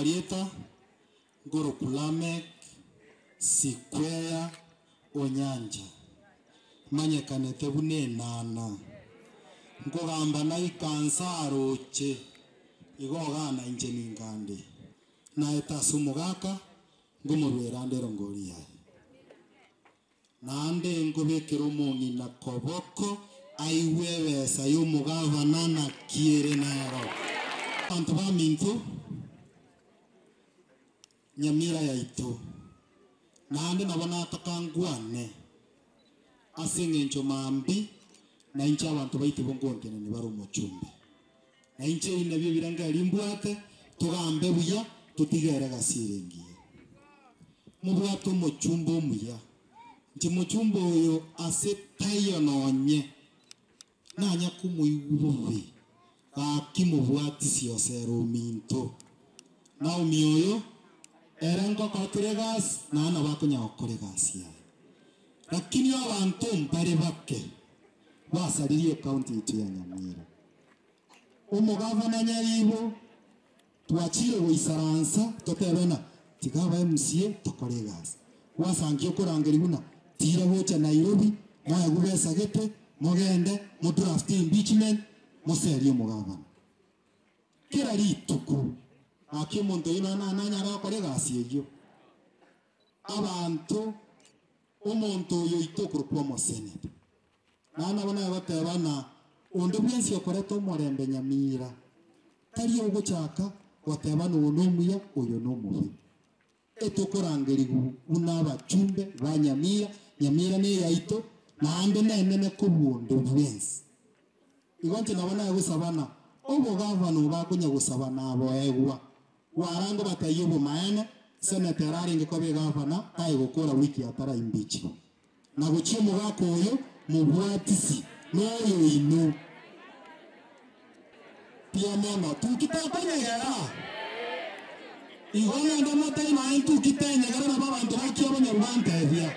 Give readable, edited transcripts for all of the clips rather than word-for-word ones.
Marieta Gorokulamek Sikwea Onyanja Manyekanete bune nana Ngogamba na ikansaro che igogana injeni ngande na etasumugaka ngumurwerande rongoria nande ngobekero mongi na koboko aiwewe sayo mugavana na kiere naro antu ba mintu Nyamira ya ito nande nabona atakangwane asengencho mambi na incha abantu baite bongontene ni baro muchumbi na inche inabyo biranga limbwate tugambe buya tutigere gasirengiye mubwato muchumbo muya nje muchumbo yo asetayo nonye nanya kumuyubuwe akimubwati siosero minto na umioyo erango kokuregas na ana bakunya okuregas ya lakini abantu mpare bakke wasariye county itu ya Nyamira umugavana Nyaribo tuachire wisaransa totebena tigaba MCA tokoregas wasangiye kurangeri buna tira bocha Nairobi moya gubesa gete mogende mo draft impeachment moseriye mugavana kira rituku akimuntu ina nanya koregas yeyo abantu umuntu yo itokuru kwa mo senate nana bana batebana undi bwensi okoreto morembe Nyamira tari uguchaka watebana unomuya uyo nomubi etokorangerigu unaba chumbe ba Nyamira ne yaito nande nene kubundo bwensi igonte nabana gusabana obo gavana bakunya gusabana abo egwa warango batayobo maana senate raringe kobe gavana kai gukora wiki atara imbichi na guchimo gako uyo mubwatisi noyo inu pia mama tukitapanya gara igona ndo matai na intu kitenya gara na baba ndo bakio banyarwanda evia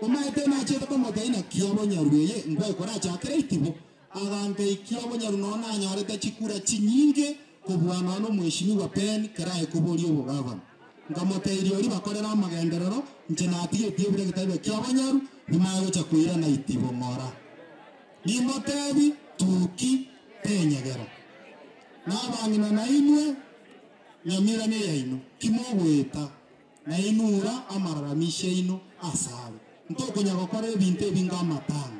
umaite na cheta ko matai na kio banyarweye ngwe kora cha creative agante kio banyarunona anyoreta chikura chinyinge kubwana no mweshimiwa pen karaye kubori ubugava ngamoteiri ori bakorera amagenderero nje natige tiebire gitabe kio banyaru nimayo cha kuira na itibo mora ni motebi tuki tenyegera nabangina na inwe Nyamira ne yaino kimogweta na inura amararamishe ino asale ntoko nyagokore binte binga matanga